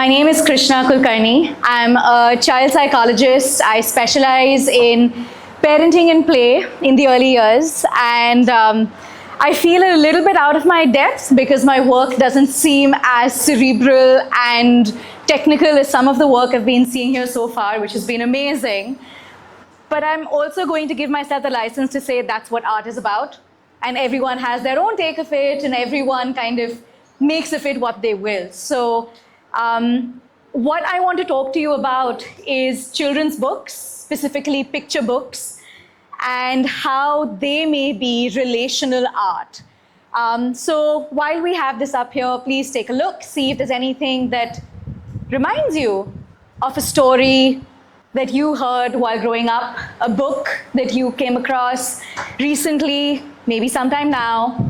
My name is Krishna Kulkarni. I'm a child psychologist. I specialize in parenting and play in the early years. And I feel a little bit out of my depth because my work doesn't seem as cerebral and technical as some of the work I've been seeing here so far, which has been amazing. But I'm also going to give myself the license to say that's what art is about. And everyone has their own take of it, and everyone kind of makes of it what they will. So what I want to talk to you about is children's books, specifically picture books, and how they may be relational art. So while we have this up here, please take a look, see if there's anything that reminds you of a story that you heard while growing up, a book that you came across recently, maybe sometime now.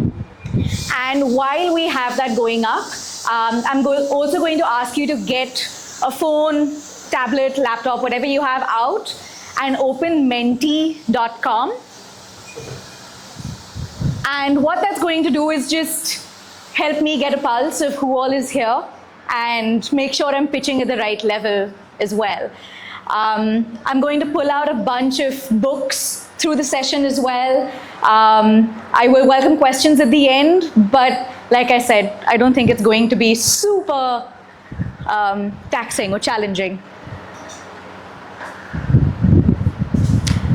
And while we have that going up, I'm also going to ask you to get a phone, tablet, laptop, whatever you have out, and open menti.com. And what that's going to do is just help me get a pulse of who all is here and make sure I'm pitching at the right level as well. I'm going to pull out a bunch of books through the session as well. I will welcome questions at the end, but like I said, I don't think it's going to be super taxing or challenging.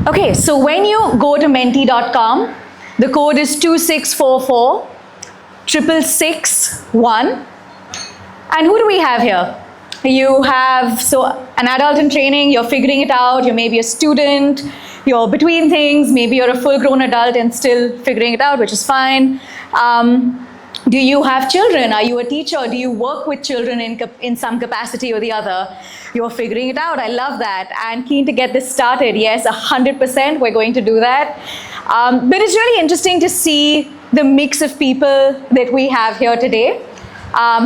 Okay, so when you go to menti.com, the code is 2644 6661. And who do we have here? You have an adult in training, you're figuring it out, you're maybe a student, you're between things, maybe you're a full-grown adult and still figuring it out, which is fine. Do you have children? Are you a teacher? Do you work with children in some capacity or the other? You're figuring it out. I love that. And keen to get this started. Yes, 100%, we're going to do that. But it's really interesting to see the mix of people that we have here today.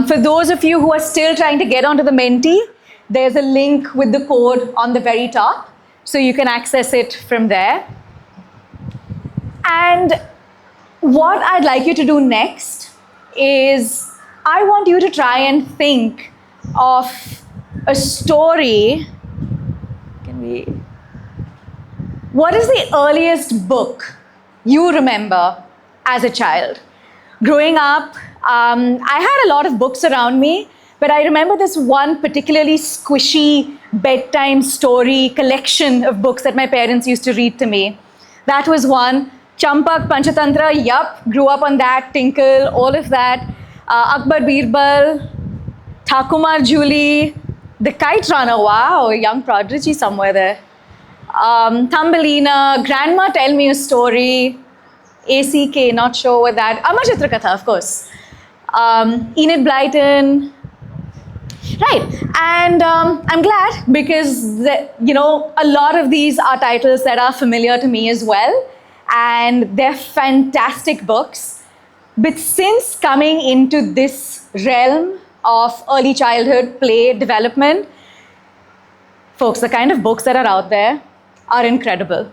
For those of you who are still trying to get onto the Menti, there's a link with the code on the very top, so you can access it from there. And what I'd like you to do next is I want you to try and think of a story. What is the earliest book you remember as a child? Growing up, I had a lot of books around me, but I remember this one particularly squishy bedtime story collection of books that my parents used to read to me. That was one. Champak, Panchatantra, yup, grew up on that, Tinkle, all of that. Akbar Birbal, Thakumar Julie, The Kite Runner, wow, a young prodigy somewhere there. Thumbelina, Grandma Tell Me a Story, ACK, not sure what that. Amar Chitrakatha, of course. Enid Blyton. Right, and I'm glad because a lot of these are titles that are familiar to me as well, and they're fantastic books. But since coming into this realm of early childhood play development, folks, the kind of books that are out there are incredible.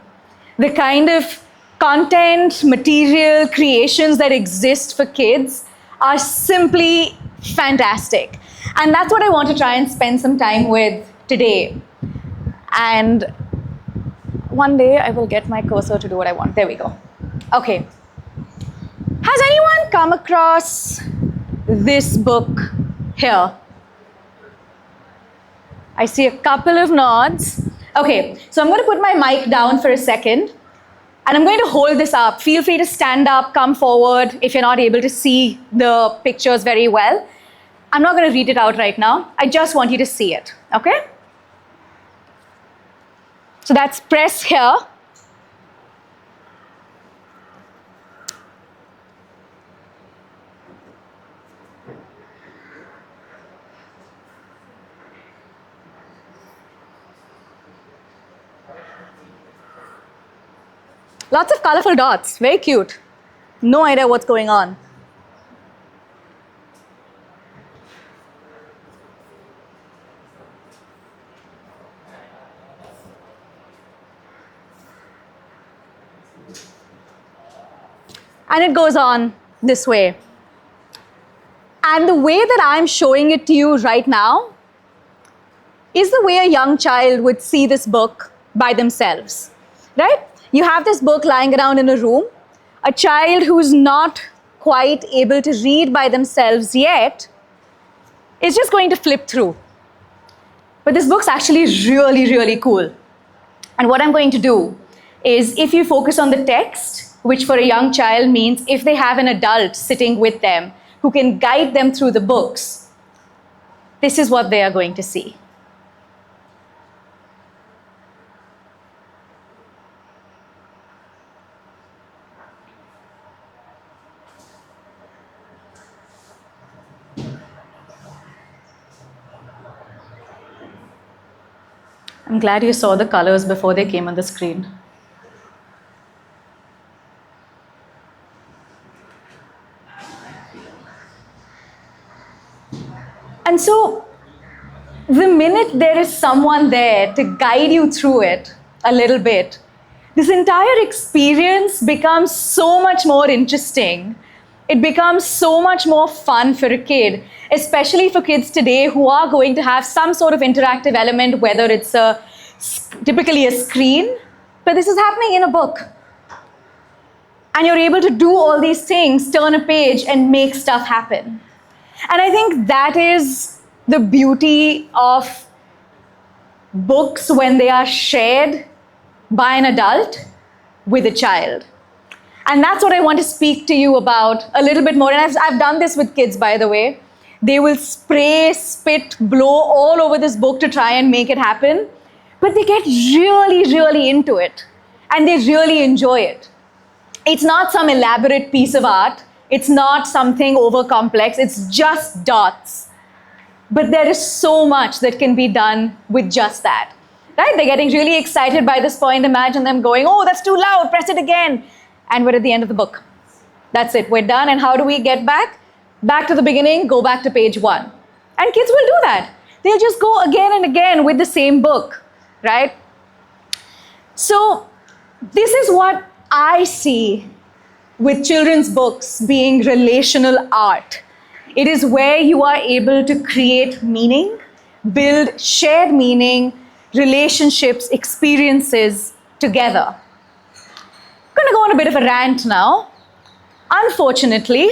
The kind of content, material, creations that exist for kids are simply fantastic. And that's what I want to try and spend some time with today. And one day I will get my cursor to do what I want. There we go. Okay. Has anyone come across this book here? I see a couple of nods. Okay, so I'm going to put my mic down for a second. And I'm going to hold this up. Feel free to stand up, come forward if you're not able to see the pictures very well. I'm not going to read it out right now. I just want you to see it, okay? So that's press here. Lots of colorful dots, very cute. No idea what's going on. And it goes on this way. And the way that I'm showing it to you right now is the way a young child would see this book by themselves, right? You have this book lying around in a room. A child who's not quite able to read by themselves yet is just going to flip through. But this book's actually really, really cool. And what I'm going to do is, if you focus on the text, which for a young child means if they have an adult sitting with them who can guide them through the books, this is what they are going to see. I'm glad you saw the colors before they came on the screen. And so, the minute there is someone there to guide you through it a little bit, this entire experience becomes so much more interesting. It becomes so much more fun for a kid, especially for kids today who are going to have some sort of interactive element, whether it's typically a screen, but this is happening in a book. And you're able to do all these things, turn a page and make stuff happen. And I think that is the beauty of books when they are shared by an adult with a child. And that's what I want to speak to you about a little bit more. And I've done this with kids, by the way. They will spray, spit, blow all over this book to try and make it happen. But they get really, really into it. And they really enjoy it. It's not some elaborate piece of art. It's not something over complex. It's just dots. But there is so much that can be done with just that. Right? They're getting really excited by this point. Imagine them going, oh, that's too loud, press it again. And we're at the end of the book. That's it, we're done. And how do we get back? Back to the beginning, go back to page 1. And kids will do that. They'll just go again and again with the same book, right? So this is what I see with children's books being relational art. It is where you are able to create meaning, build shared meaning, relationships, experiences together. I'm going to go on a bit of a rant now. Unfortunately,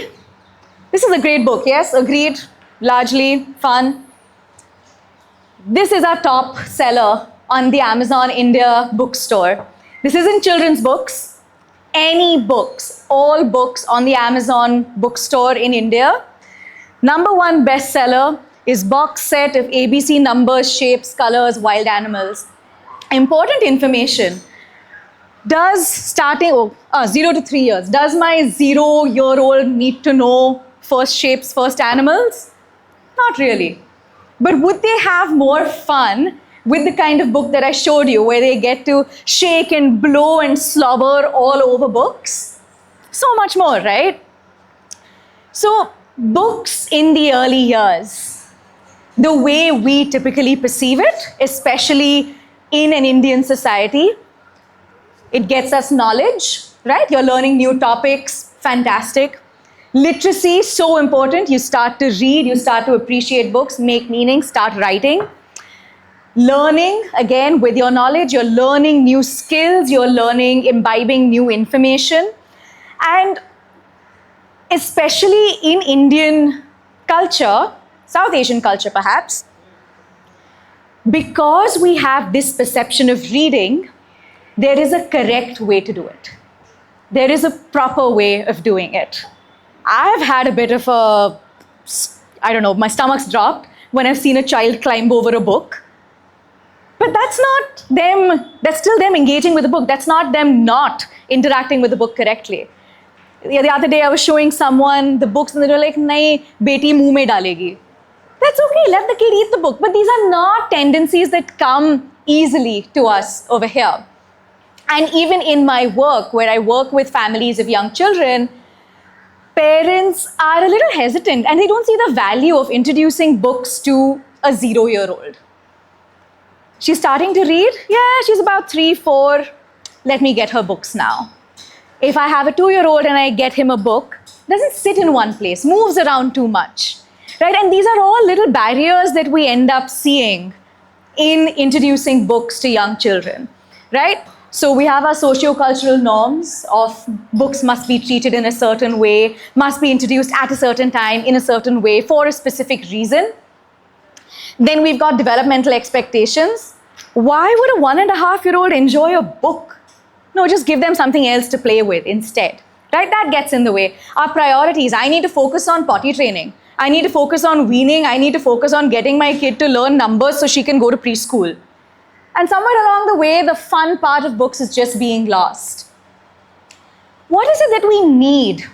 this is a great book, yes, agreed, largely fun. This is our top seller on the Amazon India bookstore. This isn't children's books, any books, all books on the Amazon bookstore in India. #1 bestseller is box set of ABC numbers, shapes, colors, wild animals. Important information. Does starting 0 to 3 years, does my 0-year-old need to know first shapes, first animals? Not really. But would they have more fun with the kind of book that I showed you, where they get to shake and blow and slobber all over books? So much more, right? So books in the early years, the way we typically perceive it, especially in an Indian society, it gets us knowledge, right? You're learning new topics, fantastic. Literacy, so important. You start to read, you start to appreciate books, make meaning, start writing. Learning, again, with your knowledge, you're learning new skills, you're learning, imbibing new information. And especially in Indian culture, South Asian culture perhaps, because we have this perception of reading, there is a correct way to do it. There is a proper way of doing it. I've had a bit of a, I don't know, my stomach's dropped when I've seen a child climb over a book. But that's not them, that's still them engaging with the book. That's not them not interacting with the book correctly. The other day I was showing someone the books and they were like, nahi, beti muh mein dalegi. That's okay, let the kid eat the book. But these are not tendencies that come easily to us over here. And even in my work, where I work with families of young children, parents are a little hesitant and they don't see the value of introducing books to a 0-year-old. She's starting to read? Yeah, she's about 3, 4. Let me get her books now. If I have a 2-year-old and I get him a book, doesn't sit in one place, moves around too much, right? And these are all little barriers that we end up seeing in introducing books to young children, right? So we have our socio-cultural norms of books must be treated in a certain way, must be introduced at a certain time, in a certain way, for a specific reason. Then we've got developmental expectations. Why would a 1.5-year-old enjoy a book? No, just give them something else to play with instead, right? That gets in the way. Our priorities, I need to focus on potty training. I need to focus on weaning. I need to focus on getting my kid to learn numbers so she can go to preschool. And somewhere along the way, the fun part of books is just being lost. What is it that we need?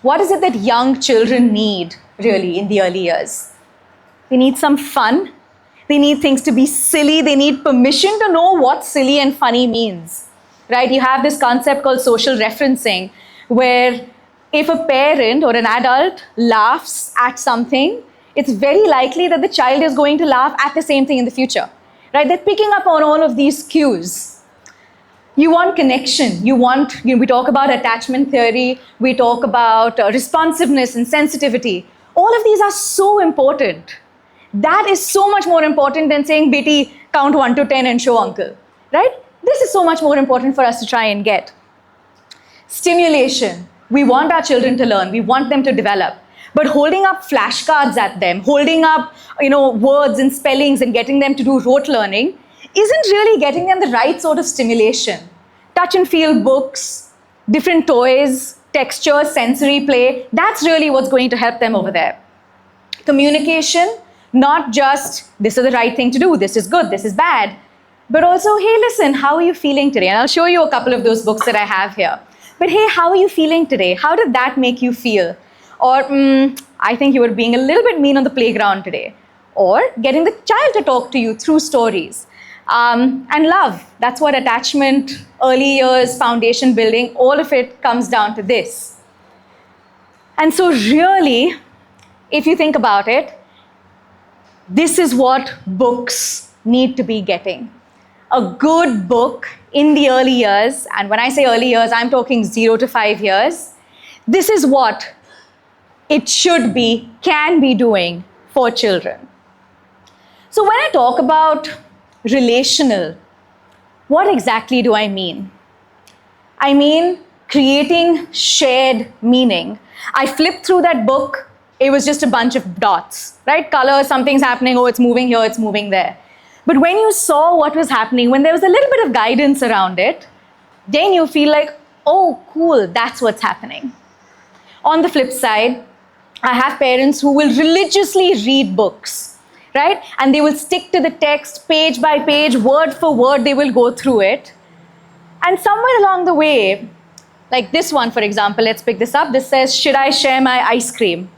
What is it that young children need, really, in the early years? They need some fun. They need things to be silly. They need permission to know what silly and funny means, right? You have this concept called social referencing, where if a parent or an adult laughs at something, it's very likely that the child is going to laugh at the same thing in the future, right? They're picking up on all of these cues. You want connection. We talk about attachment theory. We talk about responsiveness and sensitivity. All of these are so important. That is so much more important than saying, Beti, count 1 to 10 and show uncle, right? This is so much more important for us to try and get. Stimulation. We want our children to learn. We want them to develop. But holding up flashcards at them, holding up, words and spellings and getting them to do rote learning isn't really getting them the right sort of stimulation. Touch and feel books, different toys, textures, sensory play, that's really what's going to help them over there. Communication, not just this is the right thing to do, this is good, this is bad, but also, hey, listen, how are you feeling today? And I'll show you a couple of those books that I have here. But hey, how are you feeling today? How did that make you feel? Or, I think you were being a little bit mean on the playground today. Or getting the child to talk to you through stories. And love, that's what attachment, early years, foundation building, all of it comes down to this. And so really, if you think about it, this is what books need to be getting. A good book in the early years, and when I say early years, I'm talking 0 to 5 years, this is what it should be, can be doing for children. So when I talk about relational, what exactly do I mean? I mean creating shared meaning. I flipped through that book, it was just a bunch of dots, right? Colors, something's happening, oh, it's moving here, it's moving there. But when you saw what was happening, when there was a little bit of guidance around it, then you feel like, oh, cool, that's what's happening. On the flip side, I have parents who will religiously read books, right? And they will stick to the text page by page, word for word, they will go through it. And somewhere along the way, like this one, for example, let's pick this up. This says, should I share my ice cream?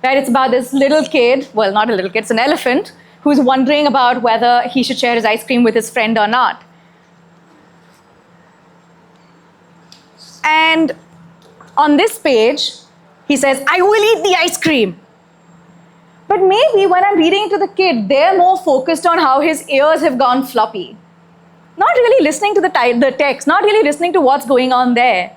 Right? It's about this little kid, well, not a little kid, it's an elephant, who's wondering about whether he should share his ice cream with his friend or not. And on this page, he says, I will eat the ice cream. But maybe when I'm reading to the kid, they're more focused on how his ears have gone floppy. Not really listening to the text, not really listening to what's going on there.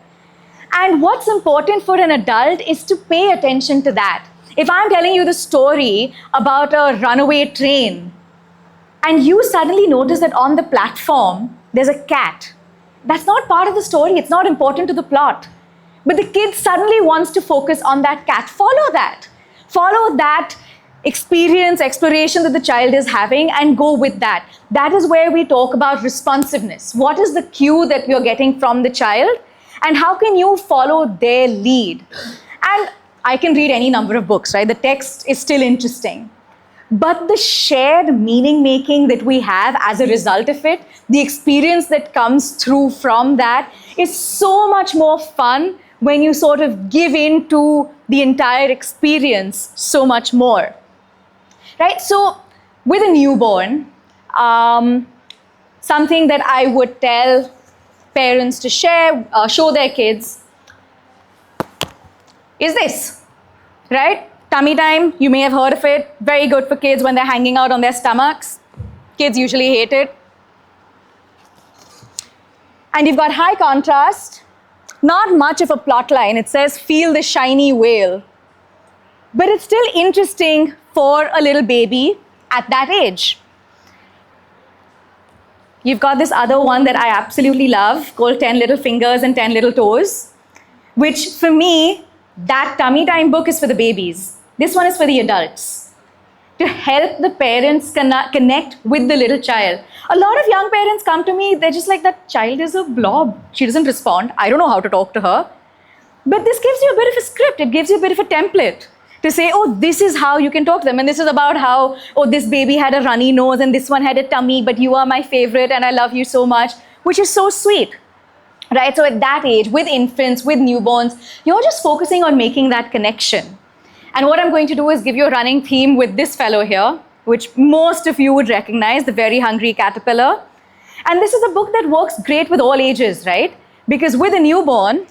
And what's important for an adult is to pay attention to that. If I'm telling you the story about a runaway train, and you suddenly notice that on the platform, there's a cat, that's not part of the story, it's not important to the plot. But the kid suddenly wants to focus on that cat. Follow that. Follow that experience, exploration that the child is having and go with that. That is where we talk about responsiveness. What is the cue that you're getting from the child? And how can you follow their lead? And I can read any number of books, right? The text is still interesting. But the shared meaning making that we have as a result of it, the experience that comes through from that is so much more fun when you sort of give in to the entire experience so much more, right? So with a newborn, something that I would tell parents to show their kids is this, right? Tummy time, you may have heard of it. Very good for kids when they're hanging out on their stomachs. Kids usually hate it. And you've got high contrast, not much of a plot line. It says, feel the shiny whale. But it's still interesting for a little baby at that age. You've got this other one that I absolutely love called 10 Little Fingers and 10 Little Toes, which for me, that tummy time book is for the babies. This one is for the adults, to help the parents connect with the little child. A lot of young parents come to me, they're just like, that child is a blob. She doesn't respond. I don't know how to talk to her. But this gives you a bit of a script. It gives you a bit of a template to say, oh, this is how you can talk to them. And this is about how, oh, this baby had a runny nose and this one had a tummy, but you are my favorite and I love you so much, which is so sweet. Right? So at that age, with infants, with newborns, you're just focusing on making that connection. And what I'm going to do is give you a running theme with this fellow here, which most of you would recognize, The Very Hungry Caterpillar. And this is a book that works great with all ages, right? Because with a newborn,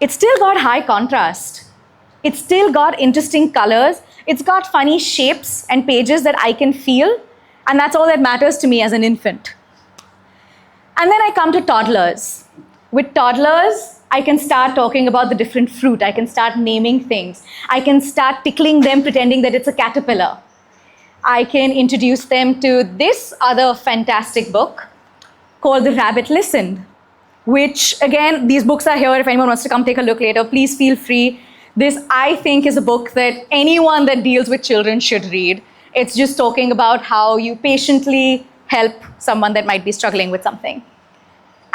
it's still got high contrast. It's still got interesting colors. It's got funny shapes and pages that I can feel. And that's all that matters to me as an infant. And then I come to toddlers. With toddlers, I can start talking about the different fruit. I can start naming things. I can start tickling them, pretending that it's a caterpillar. I can introduce them to this other fantastic book called The Rabbit Listened, which, again, these books are here. If anyone wants to come take a look later, please feel free. This, I think, is a book that anyone that deals with children should read. It's just talking about how you patiently help someone that might be struggling with something.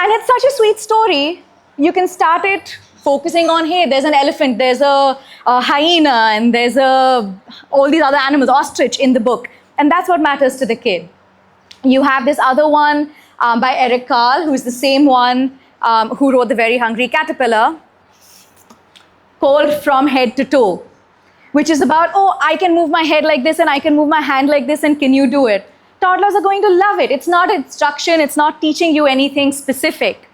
And it's such a sweet story. You can start it focusing on, hey, there's an elephant, there's a hyena, and there's all these other animals, ostrich in the book. And that's what matters to the kid. You have this other one by Eric Carle, who's the same one who wrote The Very Hungry Caterpillar, called From Head to Toe, which is about, oh, I can move my head like this and I can move my hand like this, and can you do it? Toddlers are going to love it. It's not instruction, it's not teaching you anything specific.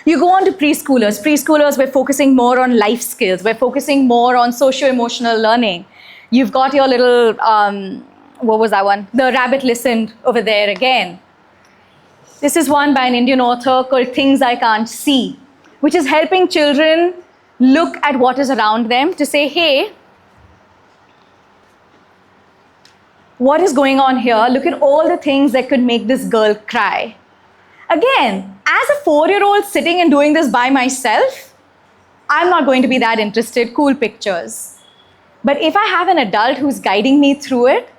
You go on to preschoolers. Preschoolers, we're focusing more on life skills. We're focusing more on socio-emotional learning. You've got your little, what was that one? The Rabbit Listened over there again. This is one by an Indian author called Things I Can't See, which is helping children look at what is around them to say, hey, what is going on here? Look at all the things that could make this girl cry. Again, as a 4-year-old sitting and doing this by myself, I'm not going to be that interested. Cool pictures. But if I have an adult who's guiding me through it,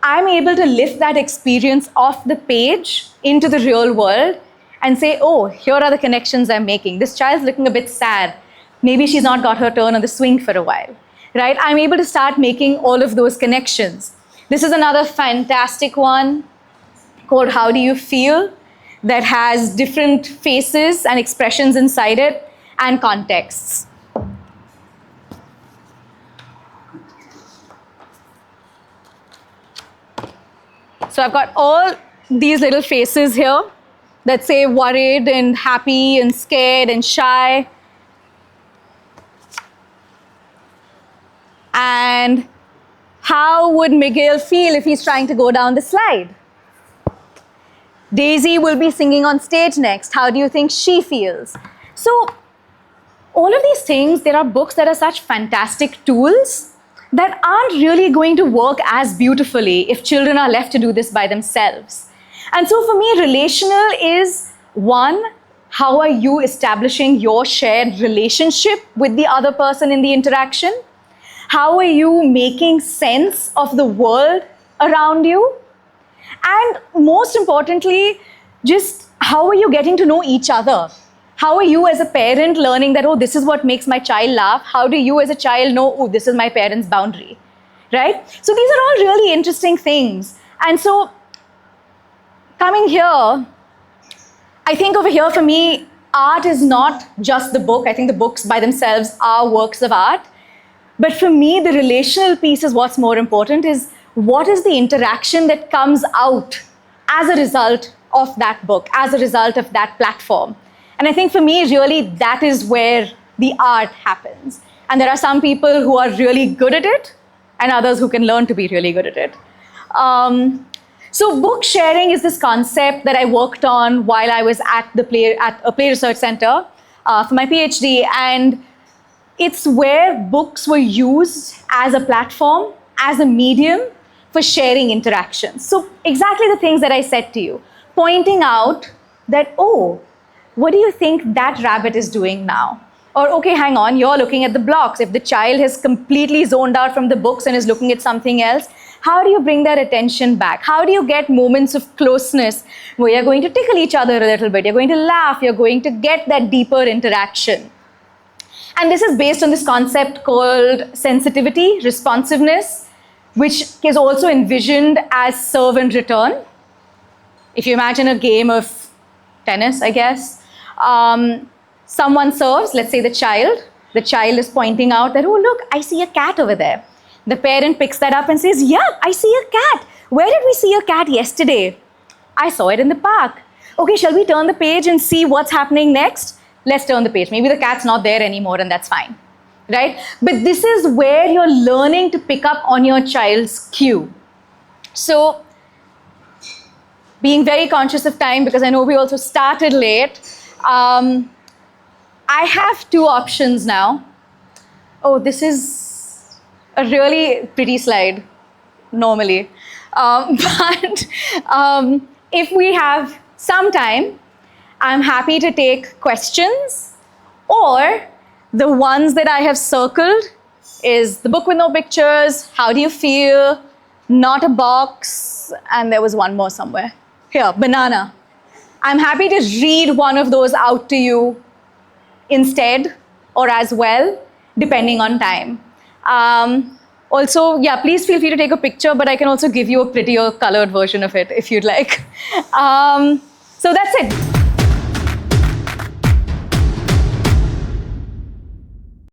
I'm able to lift that experience off the page into the real world and say, oh, here are the connections I'm making. This child's looking a bit sad. Maybe she's not got her turn on the swing for a while, right? I'm able to start making all of those connections. This is another fantastic one called How Do You Feel, that has different faces and expressions inside it and contexts. So I've got all these little faces here that say worried and happy and scared and shy. And how would Miguel feel if he's trying to go down the slide? Daisy will be singing on stage next. How do you think she feels? So all of these things, there are books that are such fantastic tools that aren't really going to work as beautifully if children are left to do this by themselves. And so for me, relational is one, how are you establishing your shared relationship with the other person in the interaction? How are you making sense of the world around you? And most importantly, just how are you getting to know each other? How are you as a parent learning that, oh, this is what makes my child laugh? How do you as a child know, oh, this is my parent's boundary, right? So these are all really interesting things. And so coming here, I think over here for me, art is not just the book. I think the books by themselves are works of art. But for me, the relational piece is what's more important, is what is the interaction that comes out as a result of that book, as a result of that platform. And I think for me, really, that is where the art happens. And there are some people who are really good at it and others who can learn to be really good at it. So book sharing is this concept that I worked on while I was at a Play Research Center for my PhD. And it's where books were used as a platform, as a medium for sharing interactions. So exactly the things that I said to you, pointing out that, oh, what do you think that rabbit is doing now? Or, okay, hang on, you're looking at the blocks. If the child has completely zoned out from the books and is looking at something else, how do you bring their attention back? How do you get moments of closeness where you're going to tickle each other a little bit, you're going to laugh, you're going to get that deeper interaction? And this is based on this concept called sensitivity, responsiveness, which is also envisioned as serve and return. If you imagine a game of tennis, I guess, someone serves, let's say the child is pointing out that, oh, look, I see a cat over there. The parent picks that up and says, yeah, I see a cat. Where did we see a cat yesterday? I saw it in the park. Okay, shall we turn the page and see what's happening next? Let's turn the page. Maybe the cat's not there anymore and that's fine, right? But this is where you're learning to pick up on your child's cue. So, being very conscious of time, because I know we also started late, I have two options now. Oh, this is a really pretty slide, normally. But if we have some time, I'm happy to take questions, or the ones that I have circled is the book with no pictures, how do you feel, not a box, and there was one more somewhere. Here, banana. I'm happy to read one of those out to you instead or as well, depending on time. Also, yeah, please feel free to take a picture, but I can also give you a prettier colored version of it if you'd like. So that's it.